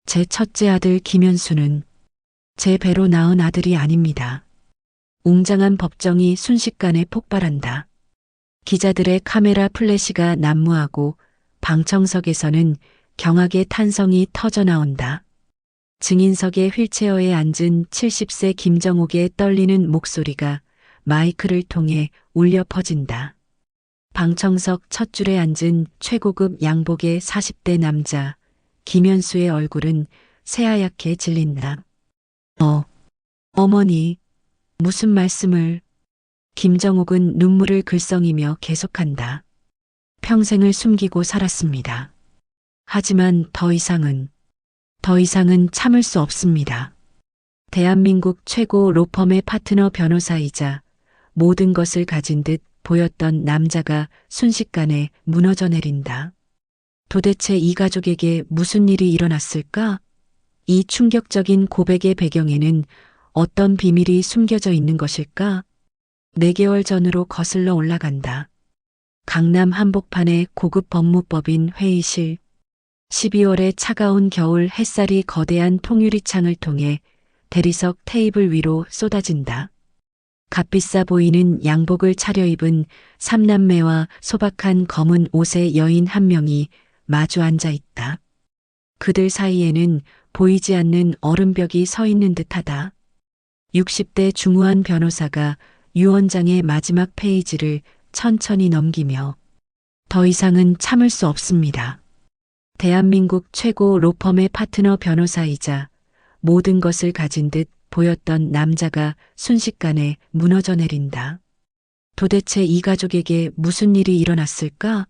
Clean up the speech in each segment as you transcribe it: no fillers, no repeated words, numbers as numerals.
제 첫째 아들 김현수는 제 배로 낳은 아들이 아닙니다. 웅장한 법정이 순식간에 폭발한다. 기자들의 카메라 플래시가 난무하고 방청석에서는 경악의 탄성이 터져 나온다. 증인석의 휠체어에 앉은 70세 김정옥의 떨리는 목소리가 마이크를 통해 울려 퍼진다. 방청석 첫 줄에 앉은 최고급 양복의 40대 남자 김현수의 얼굴은 새하얗게 질린다. 어머니, 무슨 말씀을... 김정옥은 눈물을 글썽이며 계속한다. 평생을 숨기고 살았습니다. 하지만 더 이상은 참을 수 없습니다. 대한민국 최고 로펌의 파트너 변호사이자 모든 것을 가진 듯 보였던 남자가 순식간에 무너져 내린다. 도대체 이 가족에게 무슨 일이 일어났을까? 이 충격적인 고백의 배경에는 어떤 비밀이 숨겨져 있는 것일까? 4개월 전으로 거슬러 올라간다. 강남 한복판의 고급 법무법인 회의실. 12월의 차가운 겨울 햇살이 거대한 통유리창을 통해 대리석 테이블 위로 쏟아진다. 값비싸 보이는 양복을 차려입은 3남매와 소박한 검은 옷의 여인 한 명이 마주 앉아 있다. 그들 사이에는 보이지 않는 얼음벽이 서 있는 듯하다. 60대 중후한 변호사가 유언장의 마지막 페이지를 천천히 넘기며 더 이상은 참을 수 없습니다. 대한민국 최고 로펌의 파트너 변호사이자 모든 것을 가진 듯 보였던 남자가 순식간에 무너져 내린다. 도대체 이 가족에게 무슨 일이 일어났을까?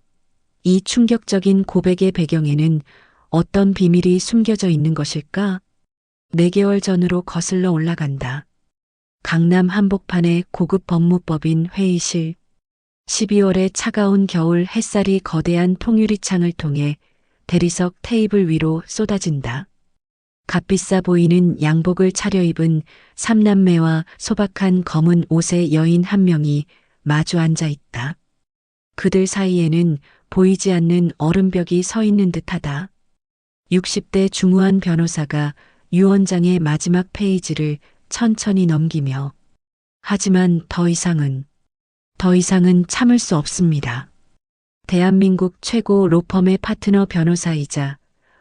이 충격적인 고백의 배경에는 어떤 비밀이 숨겨져 있는 것일까? 4개월 전으로 거슬러 올라간다. 강남 한복판의 고급 법무법인 회의실. 12월의 차가운 겨울 햇살이 거대한 통유리창을 통해 대리석 테이블 위로 쏟아진다. 값비싸 보이는 양복을 차려입은 3남매와 소박한 검은 옷의 여인 한 명이 마주 앉아 있다. 그들 사이에는 보이지 않는 얼음벽이 서 있는 듯하다. 60대 중후한 변호사가 유언장의 마지막 페이지를 천천히 넘기며 하지만 더 이상은 참을 수 없습니다. 대한민국 최고 로펌의 파트너 변호사이자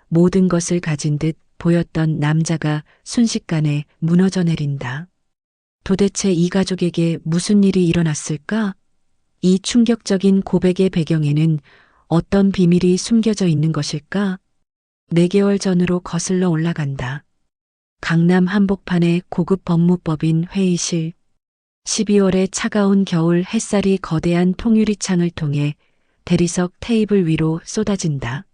모든 것을 가진 듯 보였던 남자가 순식간에 무너져 내린다. 도대체 이 가족에게 무슨 일이 일어났을까? 이 충격적인 고백의 배경에는 어떤 비밀이 숨겨져 있는 것일까? 4개월 전으로 거슬러 올라간다. 강남 한복판의 고급 법무법인 회의실. 12월의 차가운 겨울 햇살이 거대한 통유리창을 통해 대리석 테이블 위로 쏟아진다.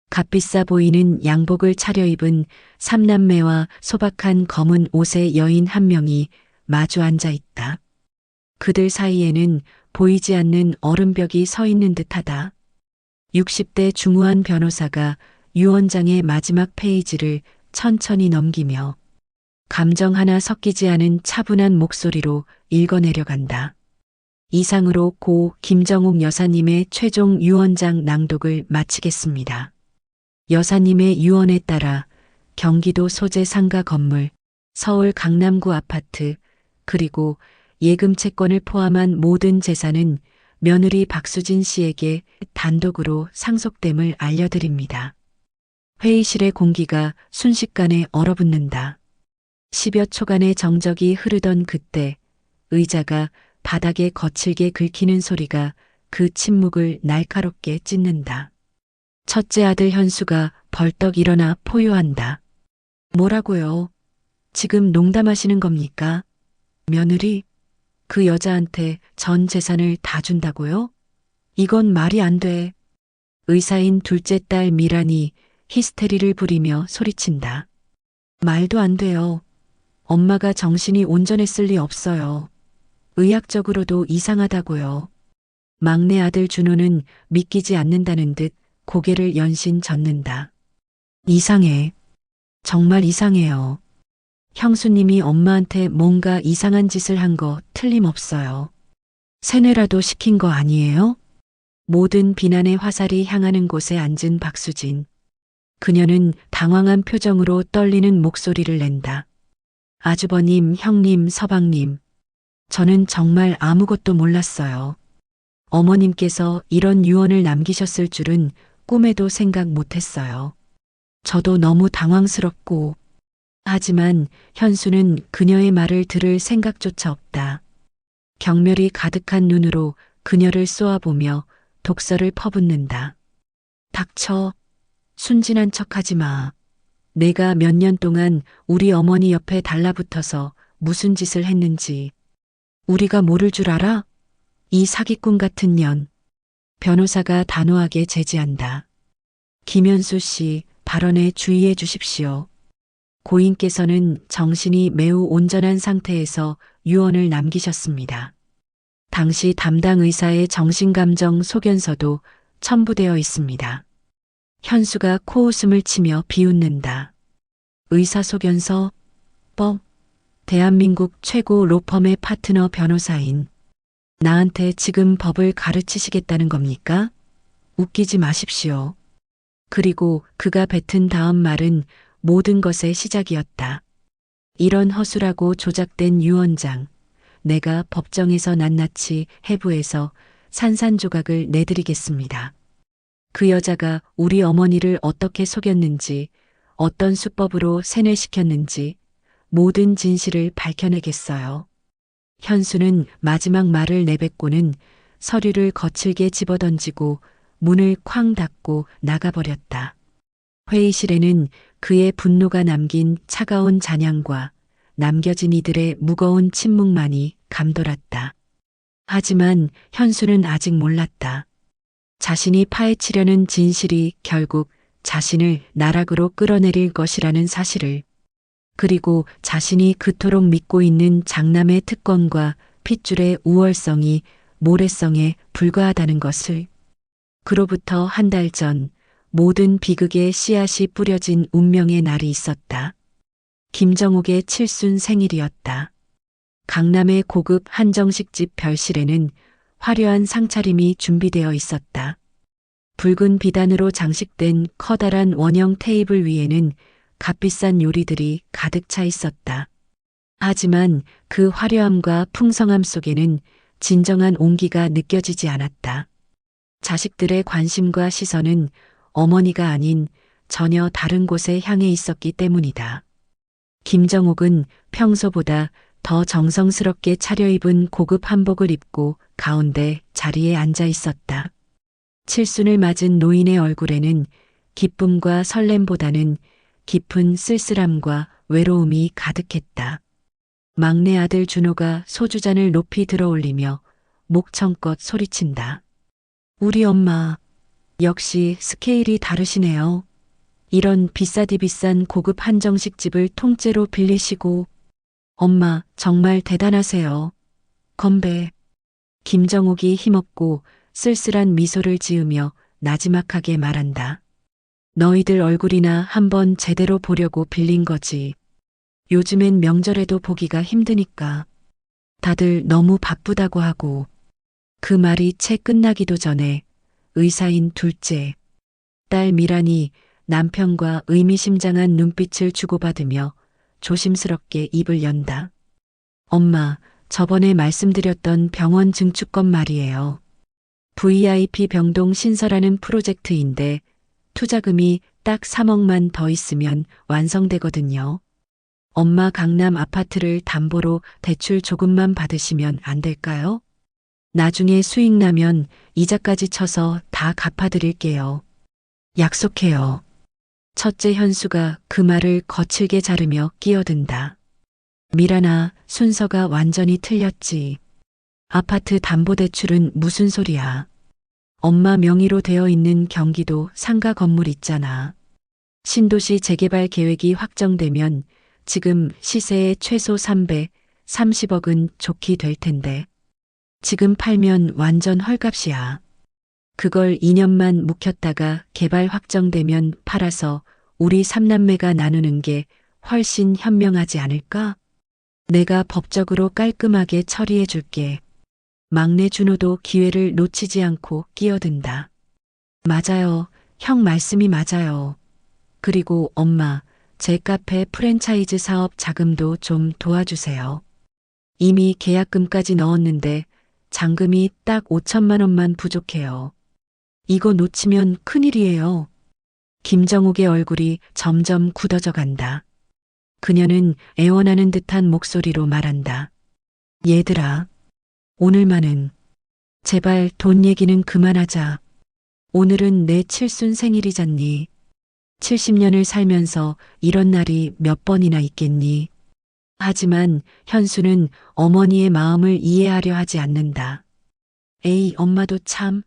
값비싸 보이는 양복을 차려입은 3남매와 소박한 검은 옷의 여인 한 명이 마주 앉아 있다. 그들 사이에는 보이지 않는 얼음벽이 서 있는 듯하다. 60대 중후한 변호사가 유언장의 마지막 페이지를 천천히 넘기며 감정 하나 섞이지 않은 차분한 목소리로 읽어내려간다. 이상으로 고 김정옥 여사님의 최종 유언장 낭독을 마치겠습니다. 여사님의 유언에 따라 경기도 소재 상가 건물, 서울 강남구 아파트, 그리고 예금 채권을 포함한 모든 재산은 며느리 박수진 씨에게 단독으로 상속됨을 알려드립니다. 회의실의 공기가 순식간에 얼어붙는다. 10여 초간의 정적이 흐르던 그때 의자가 바닥에 거칠게 긁히는 소리가 그 침묵을 날카롭게 찢는다. 첫째 아들 현수가 벌떡 일어나 포효한다. 뭐라고요? 지금 농담하시는 겁니까? 며느리? 그 여자한테 전 재산을 다 준다고요? 이건 말이 안 돼. 의사인 둘째 딸 미란이 히스테리를 부리며 소리친다. 말도 안 돼요. 엄마가 정신이 온전했을 리 없어요. 의학적으로도 이상하다고요. 막내 아들 준호는 믿기지 않는다는 듯 고개를 연신 젓는다. 이상해. 정말 이상해요. 형수님이 엄마한테 뭔가 이상한 짓을 한 거 틀림없어요. 세뇌라도 시킨 거 아니에요? 모든 비난의 화살이 향하는 곳에 앉은 박수진. 그녀는 당황한 표정으로 떨리는 목소리를 낸다. 아주버님, 형님, 서방님. 저는 정말 아무것도 몰랐어요. 어머님께서 이런 유언을 남기셨을 줄은 꿈에도 생각 못했어요. 저도 너무 당황스럽고, 하지만 현수는 그녀의 말을 들을 생각조차 없다. 경멸이 가득한 눈으로 그녀를 쏘아보며 독서를 퍼붓는다. 닥쳐. 순진한 척하지 마. 내가 몇 년 동안 우리 어머니 옆에 달라붙어서 무슨 짓을 했는지 우리가 모를 줄 알아? 이 사기꾼 같은 년. 변호사가 단호하게 제지한다. 김현수 씨, 발언에 주의해 주십시오. 고인께서는 정신이 매우 온전한 상태에서 유언을 남기셨습니다. 당시 담당 의사의 정신감정 소견서도 첨부되어 있습니다. 현수가 코웃음을 치며 비웃는다. 의사소견서, 대한민국 최고 로펌의 파트너 변호사인 나한테 지금 법을 가르치시겠다는 겁니까? 웃기지 마십시오. 그리고 그가 뱉은 다음 말은 모든 것의 시작이었다. 이런 허술하고 조작된 유언장, 내가 법정에서 낱낱이 해부해서 산산조각을 내드리겠습니다. 그 여자가 우리 어머니를 어떻게 속였는지, 어떤 수법으로 세뇌시켰는지 모든 진실을 밝혀내겠어요. 현수는 마지막 말을 내뱉고는 서류를 거칠게 집어던지고 문을 쾅 닫고 나가버렸다. 회의실에는 그의 분노가 남긴 차가운 잔향과 남겨진 이들의 무거운 침묵만이 감돌았다. 하지만 현수는 아직 몰랐다. 자신이 파헤치려는 진실이 결국 자신을 나락으로 끌어내릴 것이라는 사실을, 그리고 자신이 그토록 믿고 있는 장남의 특권과 핏줄의 우월성이 모래성에 불과하다는 것을. 그로부터 한 달 전 모든 비극의 씨앗이 뿌려진 운명의 날이 있었다. 김정욱의 칠순 생일이었다. 강남의 고급 한정식집 별실에는 화려한 상차림이 준비되어 있었다. 붉은 비단으로 장식된 커다란 원형 테이블 위에는 값비싼 요리들이 가득 차 있었다. 하지만 그 화려함과 풍성함 속에는 진정한 온기가 느껴지지 않았다. 자식들의 관심과 시선은 어머니가 아닌 전혀 다른 곳에 향해 있었기 때문이다. 김정옥은 평소보다 더 정성스럽게 차려입은 고급 한복을 입고 가운데 자리에 앉아 있었다. 칠순을 맞은 노인의 얼굴에는 기쁨과 설렘보다는 깊은 쓸쓸함과 외로움이 가득했다. 막내 아들 준호가 소주잔을 높이 들어올리며 목청껏 소리친다. 우리 엄마, 역시 스케일이 다르시네요. 이런 비싸디 비싼 고급 한정식집을 통째로 빌리시고, 엄마 정말 대단하세요. 건배. 김정옥이 힘없고 쓸쓸한 미소를 지으며 나지막하게 말한다. 너희들 얼굴이나 한번 제대로 보려고 빌린 거지. 요즘엔 명절에도 보기가 힘드니까. 다들 너무 바쁘다고 하고. 그 말이 채 끝나기도 전에 의사인 둘째, 딸 미란이 남편과 의미심장한 눈빛을 주고받으며 조심스럽게 입을 연다. 엄마, 저번에 말씀드렸던 병원 증축권 말이에요. VIP 병동 신설하는 프로젝트인데 투자금이 딱 3억만 더 있으면 완성되거든요. 엄마 강남 아파트를 담보로 대출 조금만 받으시면 안 될까요? 나중에 수익 나면 이자까지 쳐서 다 갚아드릴게요. 약속해요. 첫째 현수가 그 말을 거칠게 자르며 끼어든다. 미란아, 순서가 완전히 틀렸지. 아파트 담보대출은 무슨 소리야. 엄마 명의로 되어 있는 경기도 상가 건물 있잖아. 신도시 재개발 계획이 확정되면 지금 시세의 최소 330억은 좋게 될 텐데. 지금 팔면 완전 헐값이야. 그걸 2년만 묵혔다가 개발 확정되면 팔아서 우리 삼남매가 나누는 게 훨씬 현명하지 않을까? 내가 법적으로 깔끔하게 처리해 줄게. 막내 준호도 기회를 놓치지 않고 끼어든다. 맞아요. 형 말씀이 맞아요. 그리고 엄마, 제 카페 프랜차이즈 사업 자금도 좀 도와주세요. 이미 계약금까지 넣었는데 잔금이 딱 5천만 원만 부족해요. 이거 놓치면 큰일이에요. 김정욱의 얼굴이 점점 굳어져 간다. 그녀는 애원하는 듯한 목소리로 말한다. 얘들아, 오늘만은 제발 돈 얘기는 그만하자. 오늘은 내 칠순 생일이잖니. 70년을 살면서 이런 날이 몇 번이나 있겠니? 하지만 현수는 어머니의 마음을 이해하려 하지 않는다. 에이, 엄마도 참.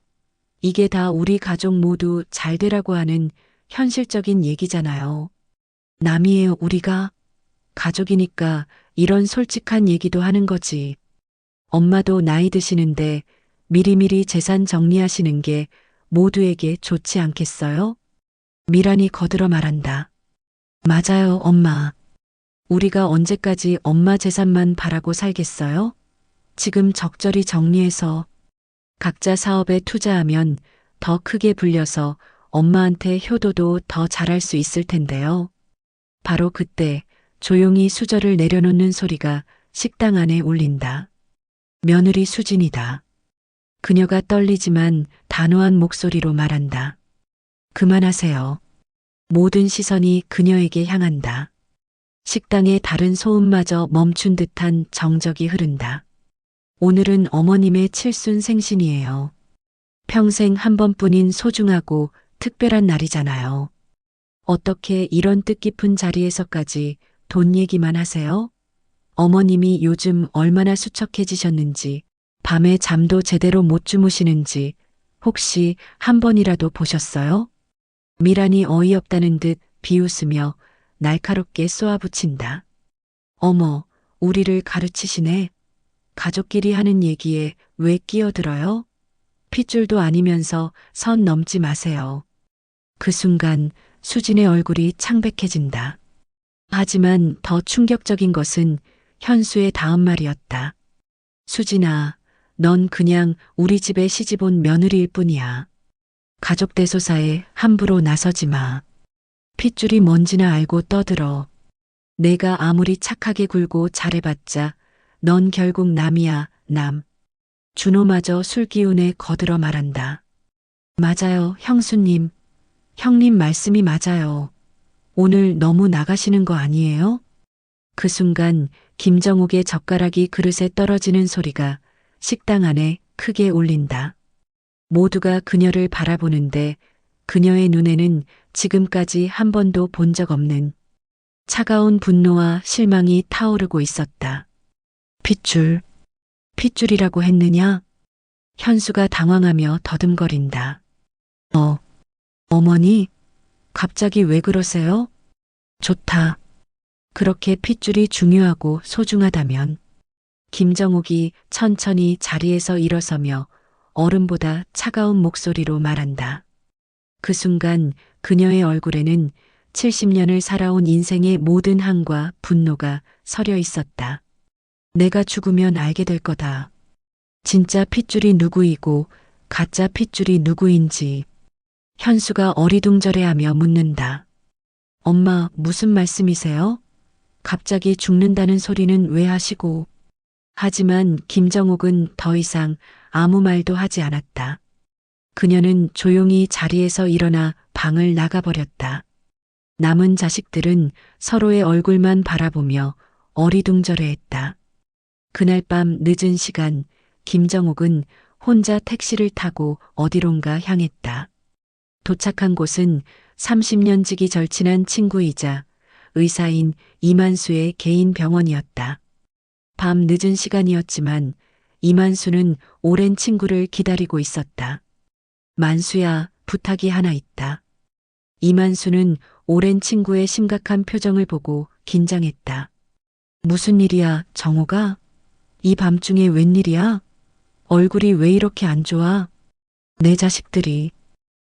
이게 다 우리 가족 모두 잘 되라고 하는 현실적인 얘기잖아요. 남이에요, 우리가. 가족이니까 이런 솔직한 얘기도 하는 거지. 엄마도 나이 드시는데 미리미리 재산 정리하시는 게 모두에게 좋지 않겠어요? 미란이 거들어 말한다. 맞아요, 엄마. 우리가 언제까지 엄마 재산만 바라고 살겠어요? 지금 적절히 정리해서 각자 사업에 투자하면 더 크게 불려서 엄마한테 효도도 더 잘할 수 있을 텐데요. 바로 그때 조용히 수저를 내려놓는 소리가 식당 안에 울린다. 며느리 수진이다. 그녀가 떨리지만 단호한 목소리로 말한다. 그만하세요. 모든 시선이 그녀에게 향한다. 식당의 다른 소음마저 멈춘 듯한 정적이 흐른다. 오늘은 어머님의 칠순 생신이에요. 평생 한 번뿐인 소중하고 특별한 날이잖아요. 어떻게 이런 뜻깊은 자리에서까지 돈 얘기만 하세요? 어머님이 요즘 얼마나 수척해지셨는지, 밤에 잠도 제대로 못 주무시는지 혹시 한 번이라도 보셨어요? 미란이 어이없다는 듯 비웃으며 날카롭게 쏘아붙인다. 어머, 우리를 가르치시네. 가족끼리 하는 얘기에 왜 끼어들어요? 핏줄도 아니면서 선 넘지 마세요. 그 순간 수진의 얼굴이 창백해진다. 하지만 더 충격적인 것은 현수의 다음 말이었다. 수진아, 넌 그냥 우리 집에 시집온 며느리일 뿐이야. 가족 대소사에 함부로 나서지 마. 핏줄이 뭔지나 알고 떠들어. 내가 아무리 착하게 굴고 잘해봤자 넌 결국 남이야, 남. 준호마저 술기운에 거들어 말한다. 맞아요, 형수님. 형님 말씀이 맞아요. 오늘 너무 나가시는 거 아니에요? 그 순간 김정욱의 젓가락이 그릇에 떨어지는 소리가 식당 안에 크게 울린다. 모두가 그녀를 바라보는데 그녀의 눈에는 지금까지 한 번도 본 적 없는 차가운 분노와 실망이 타오르고 있었다. 핏줄, 핏줄이라고 했느냐? 현수가 당황하며 더듬거린다. 어머니, 갑자기 왜 그러세요? 좋다. 그렇게 핏줄이 중요하고 소중하다면 김정욱이 천천히 자리에서 일어서며 어른보다 차가운 목소리로 말한다. 그 순간 그녀의 얼굴에는 70년을 살아온 인생의 모든 한과 분노가 서려 있었다. 내가 죽으면 알게 될 거다. 진짜 핏줄이 누구이고 가짜 핏줄이 누구인지. 현수가 어리둥절해하며 묻는다. 엄마, 무슨 말씀이세요? 갑자기 죽는다는 소리는 왜 하시고. 하지만 김정욱은 더 이상 아무 말도 하지 않았다. 그녀는 조용히 자리에서 일어나 방을 나가버렸다. 남은 자식들은 서로의 얼굴만 바라보며 어리둥절해했다. 그날 밤 늦은 시간 김정욱은 혼자 택시를 타고 어디론가 향했다. 도착한 곳은 30년 지기 절친한 친구이자 의사인 이만수의 개인 병원이었다. 밤 늦은 시간이었지만 이만수는 오랜 친구를 기다리고 있었다. 만수야, 부탁이 하나 있다. 이만수는 오랜 친구의 심각한 표정을 보고 긴장했다. 무슨 일이야, 정호가? 이 밤중에 웬일이야? 얼굴이 왜 이렇게 안 좋아? 내 자식들이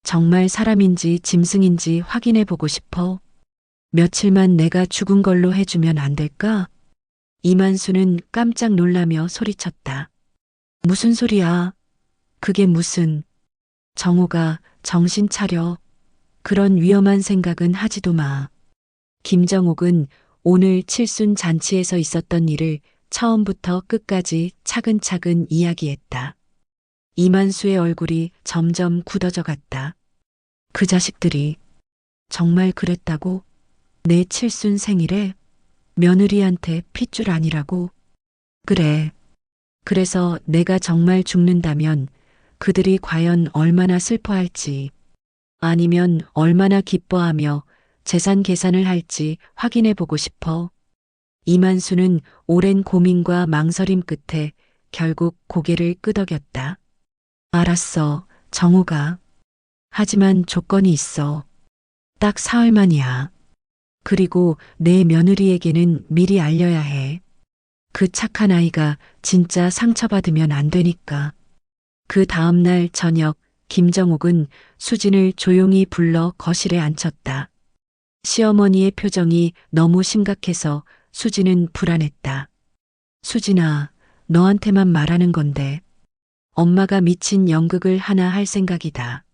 정말 사람인지 짐승인지 확인해 보고 싶어. 며칠만 내가 죽은 걸로 해주면 안 될까? 이만수는 깜짝 놀라며 소리쳤다. 무슨 소리야? 그게 무슨... 정호가 정신 차려. 그런 위험한 생각은 하지도 마. 김정옥은 오늘 칠순 잔치에서 있었던 일을 처음부터 끝까지 차근차근 이야기했다. 이만수의 얼굴이 점점 굳어져 갔다. 그 자식들이 정말 그랬다고? 내 칠순 생일에 며느리한테 핏줄 아니라고? 그래. 그래서 내가 정말 죽는다면 그들이 과연 얼마나 슬퍼할지, 아니면 얼마나 기뻐하며 재산 계산을 할지 확인해 보고 싶어. 이만수는 오랜 고민과 망설임 끝에 결국 고개를 끄덕였다. 알았어, 정우가. 하지만 조건이 있어. 딱 사흘만이야. 그리고 내 며느리에게는 미리 알려야 해. 그 착한 아이가 진짜 상처받으면 안 되니까. 그 다음날 저녁 김정옥은 수진을 조용히 불러 거실에 앉혔다. 시어머니의 표정이 너무 심각해서 수진은 불안했다. 수진아, 너한테만 말하는 건데 엄마가 미친 연극을 하나 할 생각이다.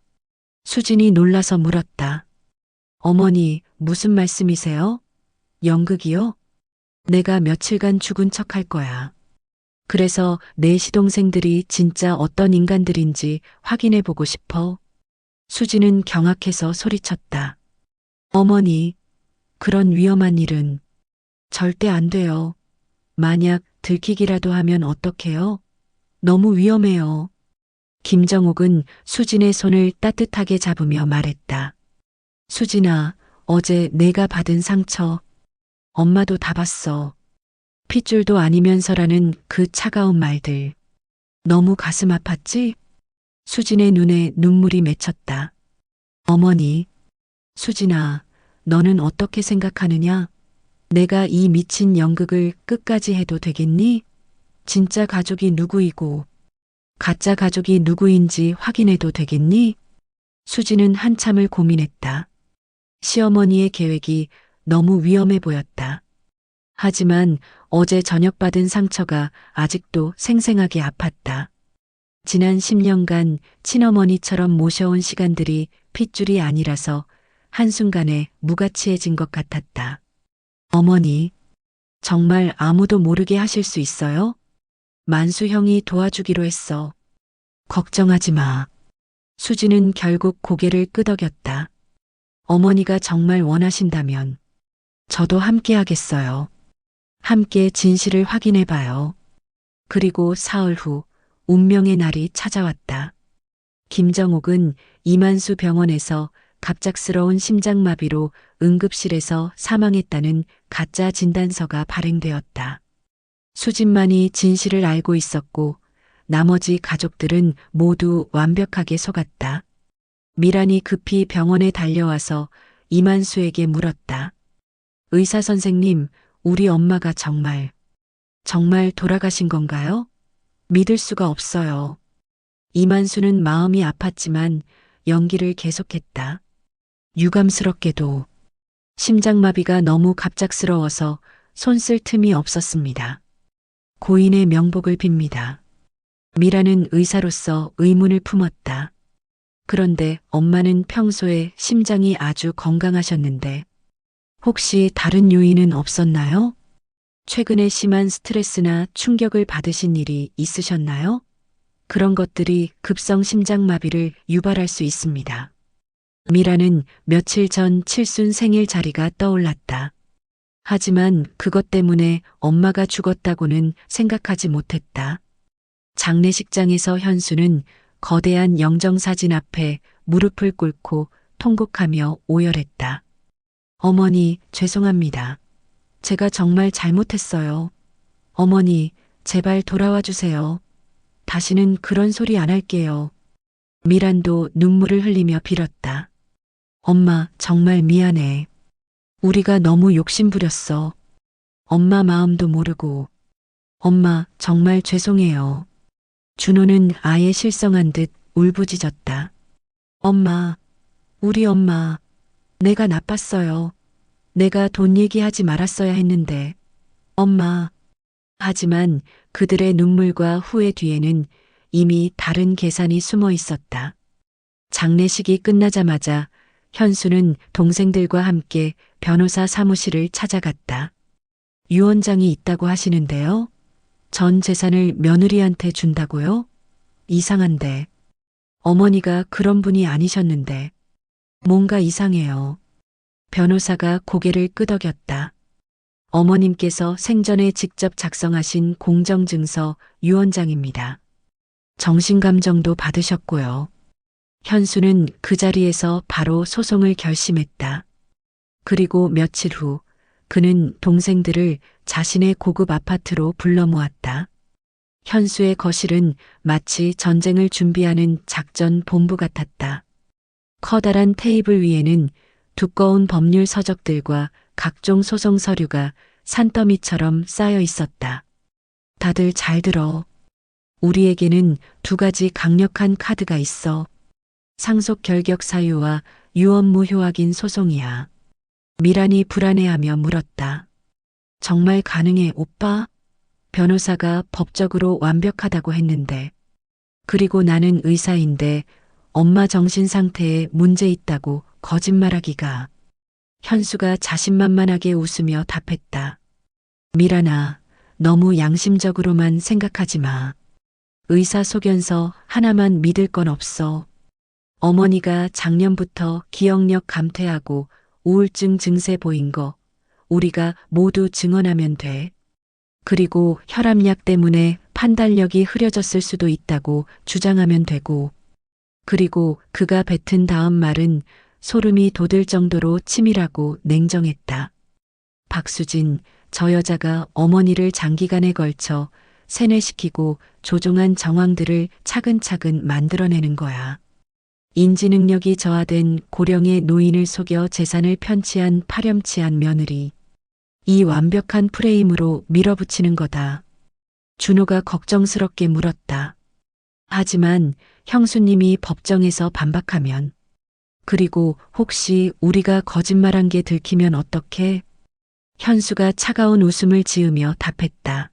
수진이 놀라서 물었다. 어머니, 무슨 말씀이세요? 연극이요? 내가 며칠간 죽은 척 할 거야. 그래서 내 시동생들이 진짜 어떤 인간들인지 확인해 보고 싶어. 수지는 경악해서 소리쳤다. 어머니, 그런 위험한 일은 절대 안 돼요. 만약 들키기라도 하면 어떡해요? 너무 위험해요. 김정옥은 수진의 손을 따뜻하게 잡으며 말했다. 수진아, 어제 내가 받은 상처, 엄마도 다 봤어. 핏줄도 아니면서라는 그 차가운 말들. 너무 가슴 아팠지? 수진의 눈에 눈물이 맺혔다. 어머니, 수진아, 너는 어떻게 생각하느냐? 내가 이 미친 연극을 끝까지 해도 되겠니? 진짜 가족이 누구이고, 가짜 가족이 누구인지 확인해도 되겠니? 수진은 한참을 고민했다. 시어머니의 계획이 너무 위험해 보였다. 하지만 어제 저녁 받은 상처가 아직도 생생하게 아팠다. 지난 10년간 친어머니처럼 모셔온 시간들이 핏줄이 아니라서 한순간에 무가치해진 것 같았다. 어머니, 정말 아무도 모르게 하실 수 있어요? 만수 형이 도와주기로 했어. 걱정하지 마. 수지는 결국 고개를 끄덕였다. 어머니가 정말 원하신다면 저도 함께 하겠어요. 함께 진실을 확인해 봐요. 그리고 사흘 후 운명의 날이 찾아왔다. 김정옥은 이만수 병원에서 갑작스러운 심장마비로 응급실에서 사망했다는 가짜 진단서가 발행되었다. 수진만이 진실을 알고 있었고 나머지 가족들은 모두 완벽하게 속았다. 미란이 급히 병원에 달려와서 이만수에게 물었다. 의사 선생님, 우리 엄마가 정말 돌아가신 건가요? 믿을 수가 없어요. 이만수는 마음이 아팠지만 연기를 계속했다. 유감스럽게도 심장마비가 너무 갑작스러워서 손 쓸 틈이 없었습니다. 고인의 명복을 빕니다. 미라는 의사로서 의문을 품었다. 그런데 엄마는 평소에 심장이 아주 건강하셨는데 혹시 다른 요인은 없었나요? 최근에 심한 스트레스나 충격을 받으신 일이 있으셨나요? 그런 것들이 급성 심장마비를 유발할 수 있습니다. 미라는 며칠 전 칠순 생일 자리가 떠올랐다. 하지만 그것 때문에 엄마가 죽었다고는 생각하지 못했다. 장례식장에서 현수는 거대한 영정사진 앞에 무릎을 꿇고 통곡하며 오열했다. 어머니, 죄송합니다. 제가 정말 잘못했어요. 어머니, 제발 돌아와 주세요. 다시는 그런 소리 안 할게요. 미란도 눈물을 흘리며 빌었다. 엄마, 정말 미안해. 우리가 너무 욕심부렸어. 엄마 마음도 모르고. 엄마, 정말 죄송해요. 준호는 아예 실성한 듯 울부짖었다. 엄마, 우리 엄마, 내가 나빴어요. 내가 돈 얘기하지 말았어야 했는데. 엄마. 하지만 그들의 눈물과 후회 뒤에는 이미 다른 계산이 숨어 있었다. 장례식이 끝나자마자 현수는 동생들과 함께 변호사 사무실을 찾아갔다. 유언장이 있다고 하시는데요. 전 재산을 며느리한테 준다고요? 이상한데. 어머니가 그런 분이 아니셨는데. 뭔가 이상해요. 변호사가 고개를 끄덕였다. 어머님께서 생전에 직접 작성하신 공정증서 유언장입니다. 정신감정도 받으셨고요. 현수는 그 자리에서 바로 소송을 결심했다. 그리고 며칠 후 그는 동생들을 자신의 고급 아파트로 불러 모았다. 현수의 거실은 마치 전쟁을 준비하는 작전 본부 같았다. 커다란 테이블 위에는 두꺼운 법률 서적들과 각종 소송 서류가 산더미처럼 쌓여 있었다. 다들 잘 들어. 우리에게는 두 가지 강력한 카드가 있어. 상속 결격 사유와 유언무효 확인 소송이야. 미란이 불안해하며 물었다. 정말 가능해, 오빠? 변호사가 법적으로 완벽하다고 했는데. 그리고 나는 의사인데 엄마 정신 상태에 문제 있다고 거짓말하기가. 현수가 자신만만하게 웃으며 답했다. 미란아, 너무 양심적으로만 생각하지 마. 의사 소견서 하나만 믿을 건 없어. 어머니가 작년부터 기억력 감퇴하고 우울증 증세 보인 거 우리가 모두 증언하면 돼. 그리고 혈압약 때문에 판단력이 흐려졌을 수도 있다고 주장하면 되고. 그리고 그가 뱉은 다음 말은 소름이 돋을 정도로 치밀하고 냉정했다. 박수진, 저 여자가 어머니를 장기간에 걸쳐 세뇌시키고 조종한 정황들을 차근차근 만들어내는 거야. 인지 능력이 저하된 고령의 노인을 속여 재산을 편취한 파렴치한 며느리. 이 완벽한 프레임으로 밀어붙이는 거다. 준호가 걱정스럽게 물었다. 하지만 형수님이 법정에서 반박하면, 그리고 혹시 우리가 거짓말한 게 들키면 어떡해? 현수가 차가운 웃음을 지으며 답했다.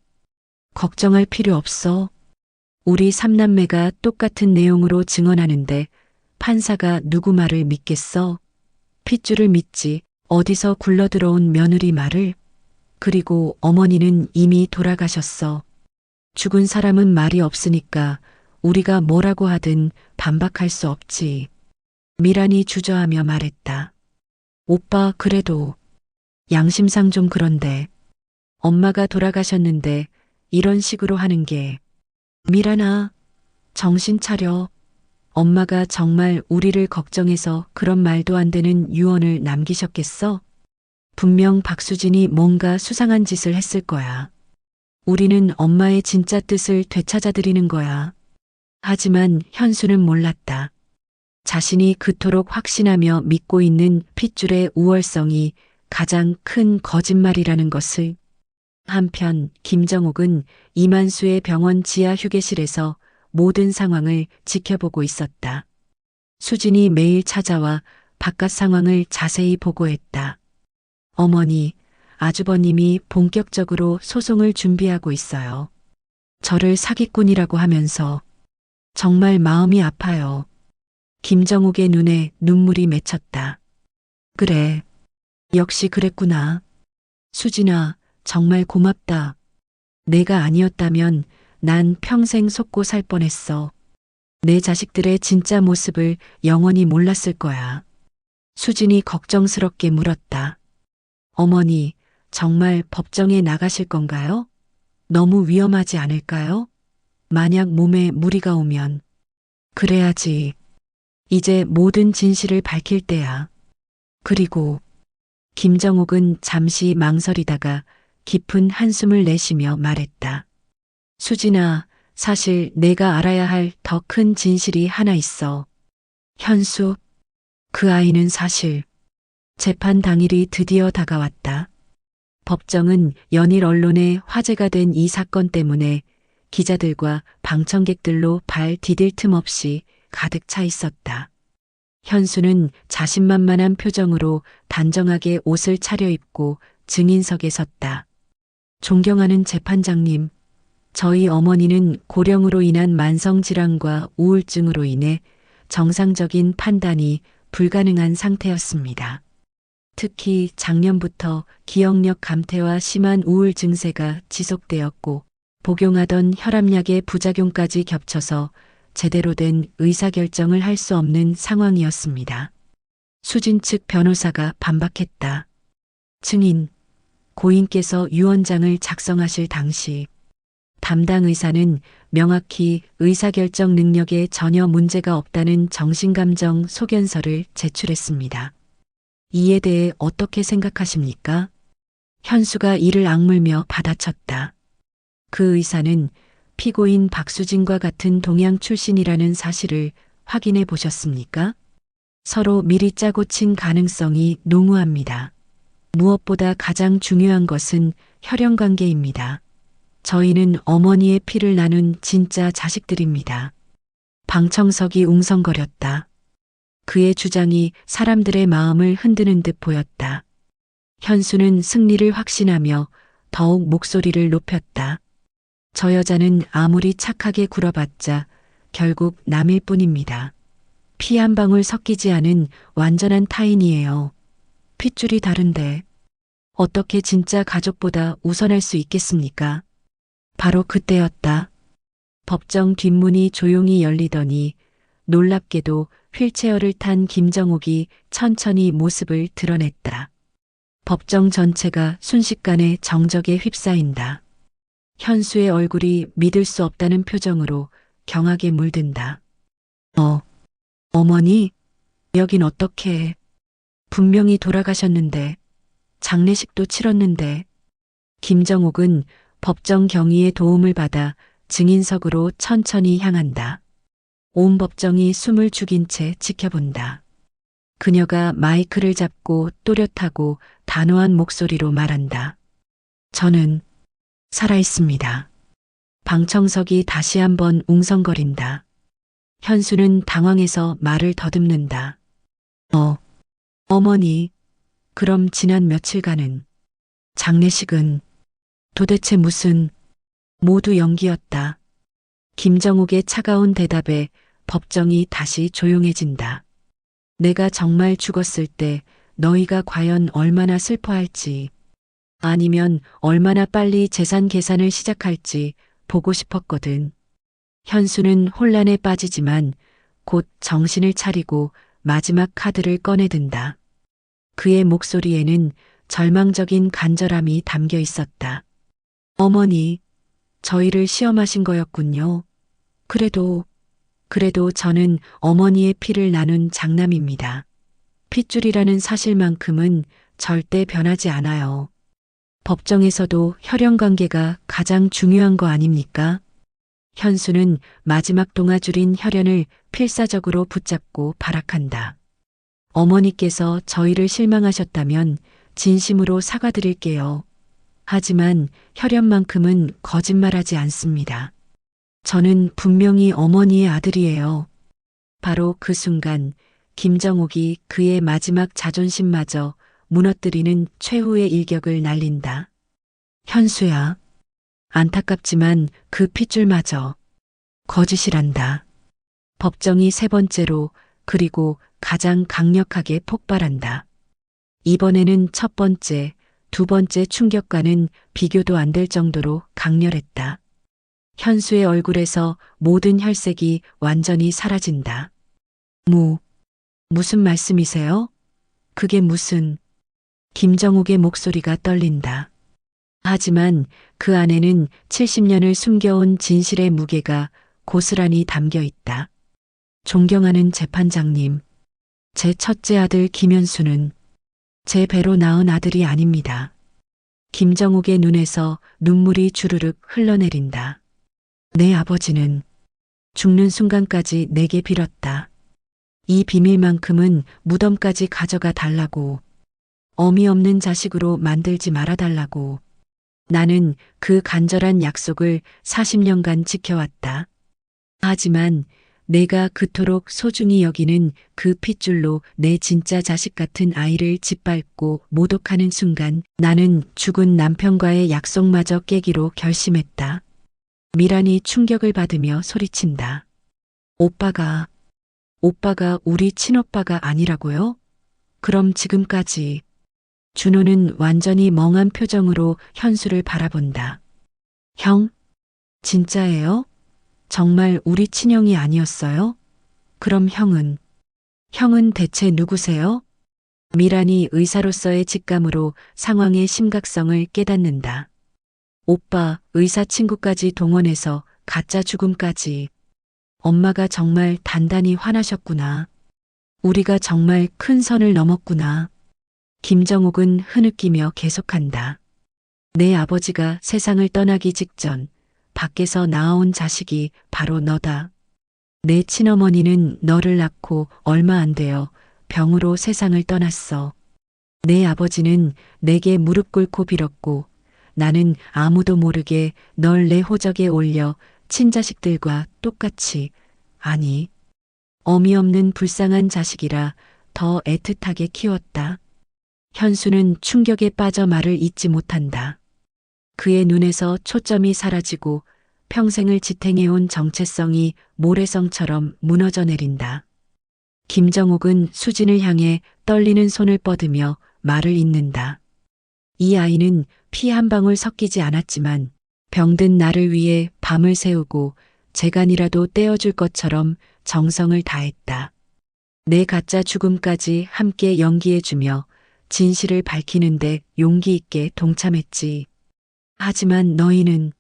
걱정할 필요 없어. 우리 삼남매가 똑같은 내용으로 증언하는데 판사가 누구 말을 믿겠어? 핏줄을 믿지. 어디서 굴러들어온 며느리 말을. 그리고 어머니는 이미 돌아가셨어. 죽은 사람은 말이 없으니까 우리가 뭐라고 하든 반박할 수 없지. 미란이 주저하며 말했다. 오빠, 그래도 양심상 좀 그런데. 엄마가 돌아가셨는데 이런 식으로 하는 게. 미란아, 정신 차려. 엄마가 정말 우리를 걱정해서 그런 말도 안 되는 유언을 남기셨겠어? 분명 박수진이 뭔가 수상한 짓을 했을 거야. 우리는 엄마의 진짜 뜻을 되찾아드리는 거야. 하지만 현수는 몰랐다. 자신이 그토록 확신하며 믿고 있는 핏줄의 우월성이 가장 큰 거짓말이라는 것을. 한편 김정옥은 이만수의 병원 지하 휴게실에서 모든 상황을 지켜보고 있었다. 수진이 매일 찾아와 바깥 상황을 자세히 보고했다. 어머니, 아주버님이 본격적으로 소송을 준비하고 있어요. 저를 사기꾼이라고 하면서. 정말 마음이 아파요. 김정욱의 눈에 눈물이 맺혔다. 그래. 역시 그랬구나. 수진아, 정말 고맙다. 내가 아니었다면 난 평생 속고 살 뻔했어. 내 자식들의 진짜 모습을 영원히 몰랐을 거야. 수진이 걱정스럽게 물었다. 어머니, 정말 법정에 나가실 건가요? 너무 위험하지 않을까요? 만약 몸에 무리가 오면. 그래야지. 이제 모든 진실을 밝힐 때야. 그리고 김정옥은 잠시 망설이다가 깊은 한숨을 내쉬며 말했다. 수진아, 사실 내가 알아야 할 더 큰 진실이 하나 있어. 현수, 그 아이는 사실. 재판 당일이 드디어 다가왔다. 법정은 연일 언론에 화제가 된 이 사건 때문에 기자들과 방청객들로 발 디딜 틈 없이 가득 차 있었다. 현수는 자신만만한 표정으로 단정하게 옷을 차려입고 증인석에 섰다. 존경하는 재판장님, 저희 어머니는 고령으로 인한 만성질환과 우울증으로 인해 정상적인 판단이 불가능한 상태였습니다. 특히 작년부터 기억력 감퇴와 심한 우울 증세가 지속되었고 복용하던 혈압약의 부작용까지 겹쳐서 제대로 된 의사결정을 할 수 없는 상황이었습니다. 수진 측 변호사가 반박했다. 증인, 고인께서 유언장을 작성하실 당시 담당 의사는 명확히 의사결정 능력에 전혀 문제가 없다는 정신감정 소견서를 제출했습니다. 이에 대해 어떻게 생각하십니까? 현수가 이를 악물며 받아쳤다. 그 의사는 피고인 박수진과 같은 동양 출신이라는 사실을 확인해 보셨습니까? 서로 미리 짜고 친 가능성이 농후합니다. 무엇보다 가장 중요한 것은 혈연관계입니다. 저희는 어머니의 피를 나눈 진짜 자식들입니다. 방청석이 웅성거렸다. 그의 주장이 사람들의 마음을 흔드는 듯 보였다. 현수는 승리를 확신하며 더욱 목소리를 높였다. 저 여자는 아무리 착하게 굴어봤자 결국 남일 뿐입니다. 피 한 방울 섞이지 않은 완전한 타인이에요. 핏줄이 다른데 어떻게 진짜 가족보다 우선할 수 있겠습니까? 바로 그때였다. 법정 뒷문이 조용히 열리더니 놀랍게도 휠체어를 탄 김정옥이 천천히 모습을 드러냈다. 법정 전체가 순식간에 정적에 휩싸인다. 현수의 얼굴이 믿을 수 없다는 표정으로 경악에 물든다. 어머니, 여긴 어떻게? 분명히 돌아가셨는데, 장례식도 치렀는데. 김정옥은 법정 경위의 도움을 받아 증인석으로 천천히 향한다. 온 법정이 숨을 죽인 채 지켜본다. 그녀가 마이크를 잡고 또렷하고 단호한 목소리로 말한다. 저는 살아있습니다. 방청석이 다시 한번 웅성거린다. 현수는 당황해서 말을 더듬는다. 어머니, 그럼 지난 며칠간은, 장례식은 도대체 무슨, 모두 연기였다. 김정욱의 차가운 대답에 법정이 다시 조용해진다. 내가 정말 죽었을 때 너희가 과연 얼마나 슬퍼할지, 아니면 얼마나 빨리 재산 계산을 시작할지 보고 싶었거든. 현수는 혼란에 빠지지만 곧 정신을 차리고 마지막 카드를 꺼내든다. 그의 목소리에는 절망적인 간절함이 담겨 있었다. 어머니, 저희를 시험하신 거였군요. 그래도 저는 어머니의 피를 나눈 장남입니다. 핏줄이라는 사실만큼은 절대 변하지 않아요. 법정에서도 혈연관계가 가장 중요한 거 아닙니까? 현수는 마지막 동아줄인 혈연을 필사적으로 붙잡고 발악한다. 어머니께서 저희를 실망하셨다면 진심으로 사과드릴게요. 하지만 혈연만큼은 거짓말하지 않습니다. 저는 분명히 어머니의 아들이에요. 바로 그 순간 김정옥이 그의 마지막 자존심마저 무너뜨리는 최후의 일격을 날린다. 현수야, 안타깝지만 그 핏줄마저 거짓이란다. 법정이 세 번째로 그리고 가장 강력하게 폭발한다. 이번에는 첫 번째, 두 번째 충격과는 비교도 안 될 정도로 강렬했다. 현수의 얼굴에서 모든 혈색이 완전히 사라진다. 무슨 말씀이세요? 그게 무슨... 김정욱의 목소리가 떨린다. 하지만 그 안에는 70년을 숨겨온 진실의 무게가 고스란히 담겨 있다. 존경하는 재판장님, 제 첫째 아들 김현수는 제 배로 낳은 아들이 아닙니다. 김정욱의 눈에서 눈물이 주르륵 흘러내린다. 내 아버지는 죽는 순간까지 내게 빌었다. 이 비밀만큼은 무덤까지 가져가 달라고, 어미 없는 자식으로 만들지 말아달라고. 나는 그 간절한 약속을 40년간 지켜왔다. 하지만 내가 그토록 소중히 여기는 그 핏줄로 내 진짜 자식 같은 아이를 짓밟고 모독하는 순간 나는 죽은 남편과의 약속마저 깨기로 결심했다. 미란이 충격을 받으며 소리친다. 오빠가 오빠가 우리 친오빠가 아니라고요? 그럼 지금까지. 준호는 완전히 멍한 표정으로 현수를 바라본다. 형? 진짜예요? 정말 우리 친형이 아니었어요? 그럼 형은 대체 누구세요? 미란이 의사로서의 직감으로 상황의 심각성을 깨닫는다. 오빠, 의사 친구까지 동원해서 가짜 죽음까지. 엄마가 정말 단단히 화나셨구나. 우리가 정말 큰 선을 넘었구나. 김정옥은 흐느끼며 계속한다. 내 아버지가 세상을 떠나기 직전 밖에서 낳아온 자식이 바로 너다. 내 친어머니는 너를 낳고 얼마 안 되어 병으로 세상을 떠났어. 내 아버지는 내게 무릎 꿇고 빌었고 나는 아무도 모르게 널 내 호적에 올려 친자식들과 똑같이, 아니, 어미 없는 불쌍한 자식이라 더 애틋하게 키웠다. 현수는 충격에 빠져 말을 잇지 못한다. 그의 눈에서 초점이 사라지고 평생을 지탱해온 정체성이 모래성처럼 무너져 내린다. 김정옥은 수진을 향해 떨리는 손을 뻗으며 말을 잇는다. 이 아이는 피 한 방울 섞이지 않았지만 병든 나를 위해 밤을 새우고 재간이라도 떼어줄 것처럼 정성을 다했다. 내 가짜 죽음까지 함께 연기해주며 진실을 밝히는데 용기 있게 동참했지. 하지만 너희는,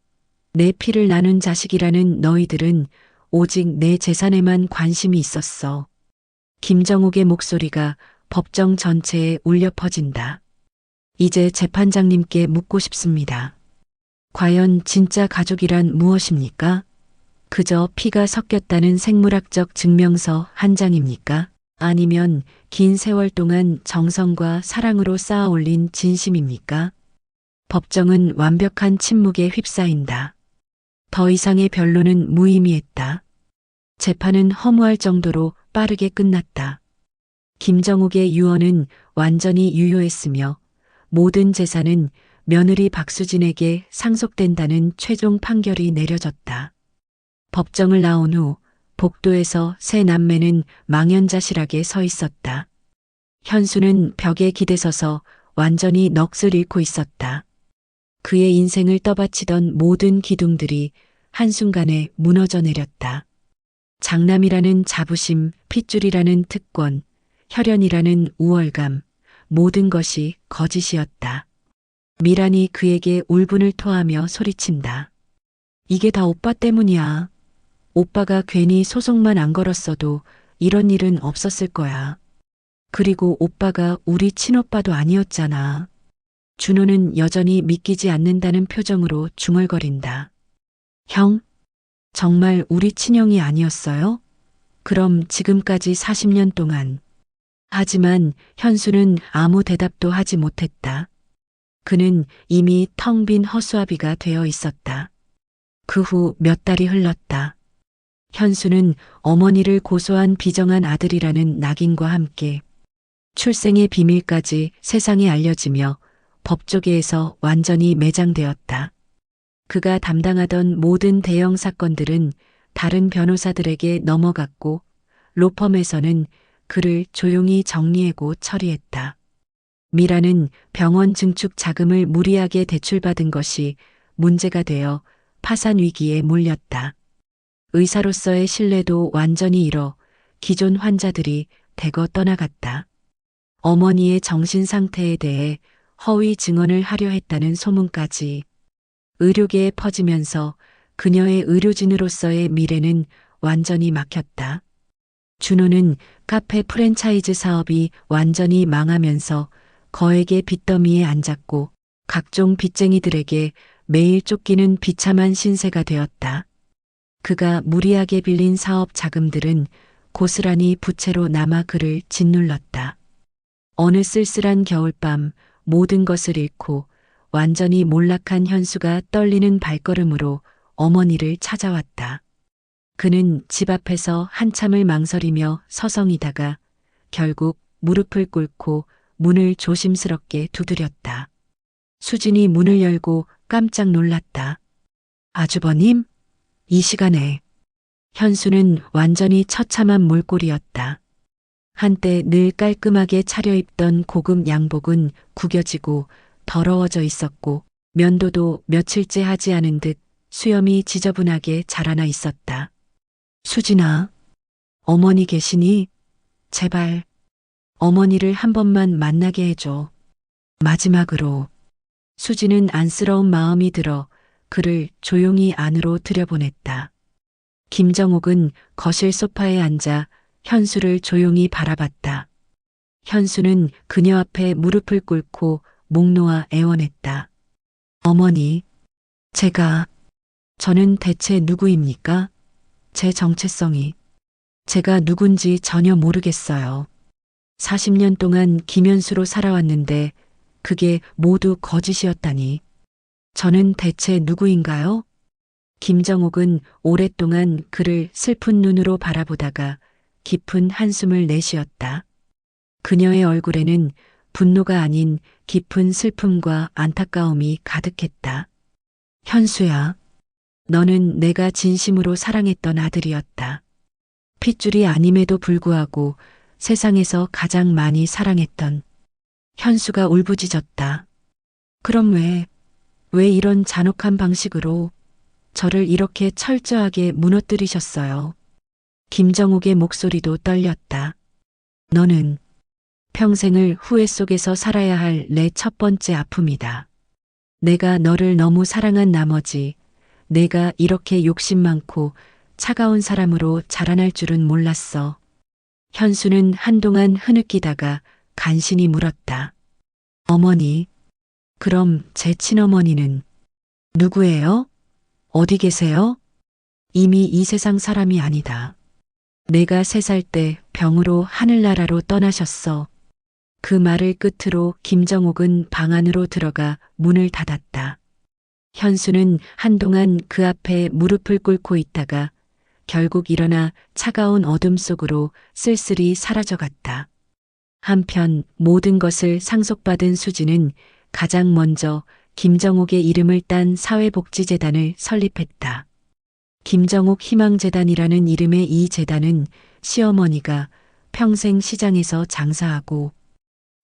내 피를 나눈 자식이라는 너희들은 오직 내 재산에만 관심이 있었어. 김정옥의 목소리가 법정 전체에 울려 퍼진다. 이제 재판장님께 묻고 싶습니다. 과연 진짜 가족이란 무엇입니까? 그저 피가 섞였다는 생물학적 증명서 한 장입니까? 아니면 긴 세월 동안 정성과 사랑으로 쌓아 올린 진심입니까? 법정은 완벽한 침묵에 휩싸인다. 더 이상의 변론은 무의미했다. 재판은 허무할 정도로 빠르게 끝났다. 김정욱의 유언은 완전히 유효했으며 모든 재산은 며느리 박수진에게 상속된다는 최종 판결이 내려졌다. 법정을 나온 후 복도에서 세 남매는 망연자실하게 서 있었다. 현수는 벽에 기대서서 완전히 넋을 잃고 있었다. 그의 인생을 떠받치던 모든 기둥들이 한순간에 무너져 내렸다. 장남이라는 자부심, 핏줄이라는 특권, 혈연이라는 우월감, 모든 것이 거짓이었다. 미란이 그에게 울분을 토하며 소리친다. 이게 다 오빠 때문이야. 오빠가 괜히 소송만 안 걸었어도 이런 일은 없었을 거야. 그리고 오빠가 우리 친오빠도 아니었잖아. 준호는 여전히 믿기지 않는다는 표정으로 중얼거린다. 형? 정말 우리 친형이 아니었어요? 그럼 지금까지 40년 동안. 하지만 현수는 아무 대답도 하지 못했다. 그는 이미 텅 빈 허수아비가 되어 있었다. 그 후 몇 달이 흘렀다. 현수는 어머니를 고소한 비정한 아들이라는 낙인과 함께 출생의 비밀까지 세상에 알려지며 법조계에서 완전히 매장되었다. 그가 담당하던 모든 대형 사건들은 다른 변호사들에게 넘어갔고 로펌에서는 그를 조용히 정리하고 처리했다. 미라는 병원 증축 자금을 무리하게 대출받은 것이 문제가 되어 파산 위기에 몰렸다. 의사로서의 신뢰도 완전히 잃어 기존 환자들이 대거 떠나갔다. 어머니의 정신 상태에 대해 허위 증언을 하려 했다는 소문까지 의료계에 퍼지면서 그녀의 의료진으로서의 미래는 완전히 막혔다. 준호는 카페 프랜차이즈 사업이 완전히 망하면서 거액의 빚더미에 앉았고 각종 빚쟁이들에게 매일 쫓기는 비참한 신세가 되었다. 그가 무리하게 빌린 사업 자금들은 고스란히 부채로 남아 그를 짓눌렀다. 어느 쓸쓸한 겨울밤 모든 것을 잃고 완전히 몰락한 현수가 떨리는 발걸음으로 어머니를 찾아왔다. 그는 집 앞에서 한참을 망설이며 서성이다가 결국 무릎을 꿇고 문을 조심스럽게 두드렸다. 수진이 문을 열고 깜짝 놀랐다. 아주버님? 이 시간에. 현수는 완전히 처참한 몰골이었다. 한때 늘 깔끔하게 차려입던 고급 양복은 구겨지고 더러워져 있었고 면도도 며칠째 하지 않은 듯 수염이 지저분하게 자라나 있었다. 수진아, 어머니 계시니? 제발 어머니를 한 번만 만나게 해줘. 마지막으로. 수진은 안쓰러운 마음이 들어 그를 조용히 안으로 들여보냈다. 김정옥은 거실 소파에 앉아 현수를 조용히 바라봤다. 현수는 그녀 앞에 무릎을 꿇고 목 놓아 애원했다. 어머니, 저는 대체 누구입니까? 제 정체성이. 제가 누군지 전혀 모르겠어요. 40년 동안 김현수로 살아왔는데 그게 모두 거짓이었다니. 저는 대체 누구인가요? 김정옥은 오랫동안 그를 슬픈 눈으로 바라보다가 깊은 한숨을 내쉬었다. 그녀의 얼굴에는 분노가 아닌 깊은 슬픔과 안타까움이 가득했다. 현수야, 너는 내가 진심으로 사랑했던 아들이었다. 핏줄이 아님에도 불구하고 세상에서 가장 많이 사랑했던. 현수가 울부짖었다. 그럼 왜 이런 잔혹한 방식으로 저를 이렇게 철저하게 무너뜨리셨어요? 김정욱의 목소리도 떨렸다. 너는 평생을 후회 속에서 살아야 할 내 첫 번째 아픔이다. 내가 너를 너무 사랑한 나머지 내가 이렇게 욕심 많고 차가운 사람으로 자라날 줄은 몰랐어. 현수는 한동안 흐느끼다가 간신히 물었다. 어머니, 그럼 제 친어머니는 누구예요? 어디 계세요? 이미 이 세상 사람이 아니다. 내가 3살 때 병으로 하늘나라로 떠나셨어. 그 말을 끝으로 김정옥은 방 안으로 들어가 문을 닫았다. 현수는 한동안 그 앞에 무릎을 꿇고 있다가 결국 일어나 차가운 어둠 속으로 쓸쓸히 사라져갔다. 한편 모든 것을 상속받은 수지는 가장 먼저 김정옥의 이름을 딴 사회복지재단을 설립했다. 김정옥 희망재단이라는 이름의 이 재단은 시어머니가 평생 시장에서 장사하고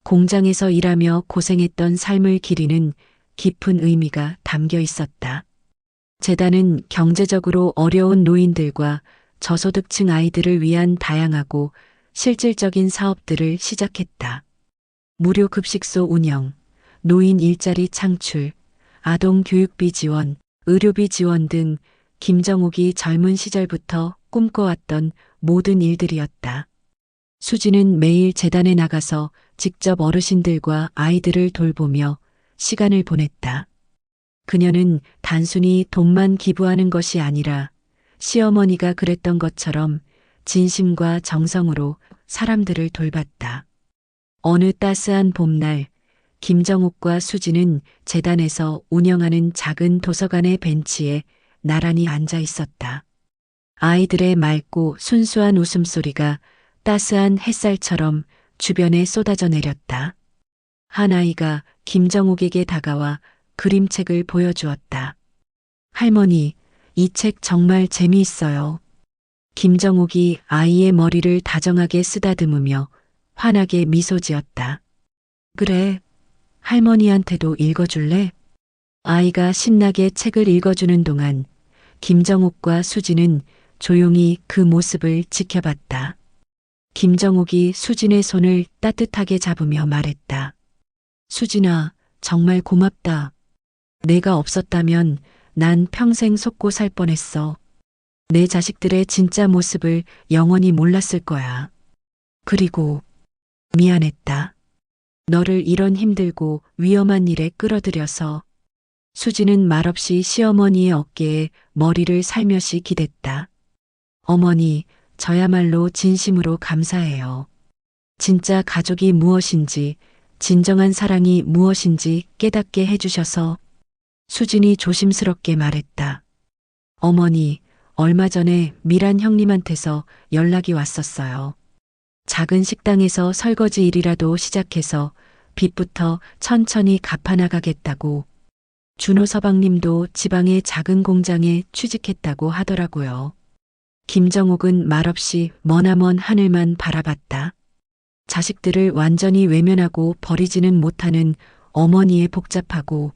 공장에서 일하며 고생했던 삶을 기리는 깊은 의미가 담겨 있었다. 재단은 경제적으로 어려운 노인들과 저소득층 아이들을 위한 다양하고 실질적인 사업들을 시작했다. 무료 급식소 운영, 노인 일자리 창출, 아동 교육비 지원, 의료비 지원 등 김정옥이 젊은 시절부터 꿈꿔왔던 모든 일들이었다. 수지는 매일 재단에 나가서 직접 어르신들과 아이들을 돌보며 시간을 보냈다. 그녀는 단순히 돈만 기부하는 것이 아니라 시어머니가 그랬던 것처럼 진심과 정성으로 사람들을 돌봤다. 어느 따스한 봄날, 김정옥과 수지는 재단에서 운영하는 작은 도서관의 벤치에 나란히 앉아 있었다. 아이들의 맑고 순수한 웃음소리가 따스한 햇살처럼 주변에 쏟아져 내렸다. 한 아이가 김정옥에게 다가와 그림책을 보여주었다. 할머니, 이 책 정말 재미있어요. 김정옥이 아이의 머리를 다정하게 쓰다듬으며 환하게 미소 지었다. 그래, 할머니한테도 읽어줄래? 아이가 신나게 책을 읽어주는 동안 김정옥과 수지는 조용히 그 모습을 지켜봤다. 김정옥이 수진의 손을 따뜻하게 잡으며 말했다. 수진아, 정말 고맙다. 내가 없었다면 난 평생 속고 살 뻔했어. 내 자식들의 진짜 모습을 영원히 몰랐을 거야. 그리고 미안했다. 너를 이런 힘들고 위험한 일에 끌어들여서. 수지는 말없이 시어머니의 어깨에 머리를 살며시 기댔다. 어머니, 저야말로 진심으로 감사해요. 진짜 가족이 무엇인지, 진정한 사랑이 무엇인지 깨닫게 해주셔서. 수진이 조심스럽게 말했다. 어머니, 얼마 전에 미란 형님한테서 연락이 왔었어요. 작은 식당에서 설거지 일이라도 시작해서 빚부터 천천히 갚아나가겠다고. 준호 서방님도 지방의 작은 공장에 취직했다고 하더라고요. 김정옥은 말없이 머나먼 하늘만 바라봤다. 자식들을 완전히 외면하고 버리지는 못하는 어머니의 복잡하고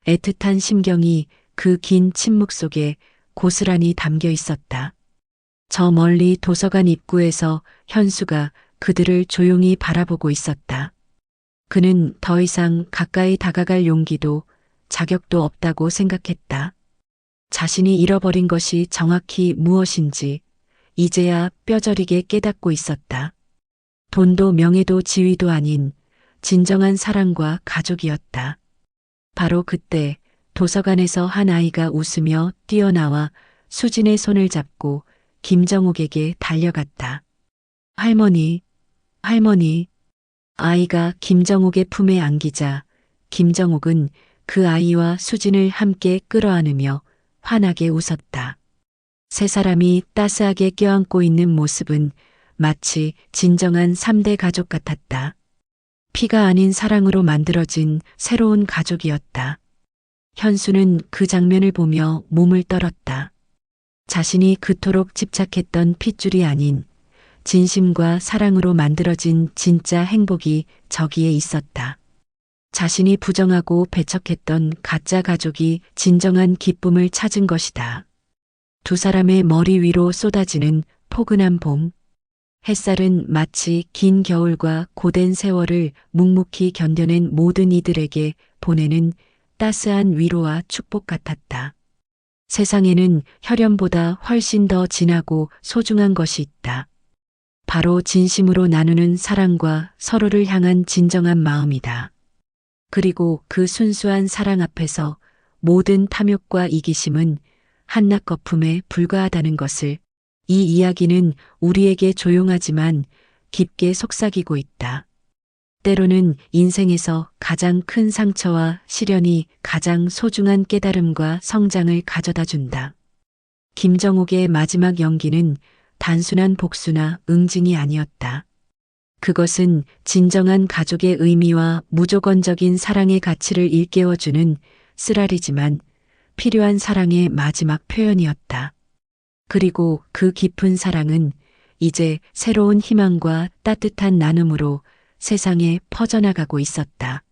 애틋한 심경이 그 긴 침묵 속에 고스란히 담겨 있었다. 저 멀리 도서관 입구에서 현수가 그들을 조용히 바라보고 있었다. 그는 더 이상 가까이 다가갈 용기도 자격도 없다고 생각했다. 자신이 잃어버린 것이 정확히 무엇인지 이제야 뼈저리게 깨닫고 있었다. 돈도 명예도 지위도 아닌 진정한 사랑과 가족이었다. 바로 그때 도서관에서 한 아이가 웃으며 뛰어나와 수진의 손을 잡고 김정옥에게 달려갔다. 할머니, 할머니. 아이가 김정옥의 품에 안기자 김정옥은 그 아이와 수진을 함께 끌어안으며 환하게 웃었다. 세 사람이 따스하게 껴안고 있는 모습은 마치 진정한 3대 가족 같았다. 피가 아닌 사랑으로 만들어진 새로운 가족이었다. 현수는 그 장면을 보며 몸을 떨었다. 자신이 그토록 집착했던 핏줄이 아닌 진심과 사랑으로 만들어진 진짜 행복이 저기에 있었다. 자신이 부정하고 배척했던 가짜 가족이 진정한 기쁨을 찾은 것이다. 두 사람의 머리 위로 쏟아지는 포근한 봄. 햇살은 마치 긴 겨울과 고된 세월을 묵묵히 견뎌낸 모든 이들에게 보내는 따스한 위로와 축복 같았다. 세상에는 혈연보다 훨씬 더 진하고 소중한 것이 있다. 바로 진심으로 나누는 사랑과 서로를 향한 진정한 마음이다. 그리고 그 순수한 사랑 앞에서 모든 탐욕과 이기심은 한낱 거품에 불과하다는 것을 이 이야기는 우리에게 조용하지만 깊게 속삭이고 있다. 때로는 인생에서 가장 큰 상처와 시련이 가장 소중한 깨달음과 성장을 가져다 준다. 김정옥의 마지막 연기는 단순한 복수나 응징이 아니었다. 그것은 진정한 가족의 의미와 무조건적인 사랑의 가치를 일깨워주는 쓰라리지만 필요한 사랑의 마지막 표현이었다. 그리고 그 깊은 사랑은 이제 새로운 희망과 따뜻한 나눔으로 세상에 퍼져나가고 있었다.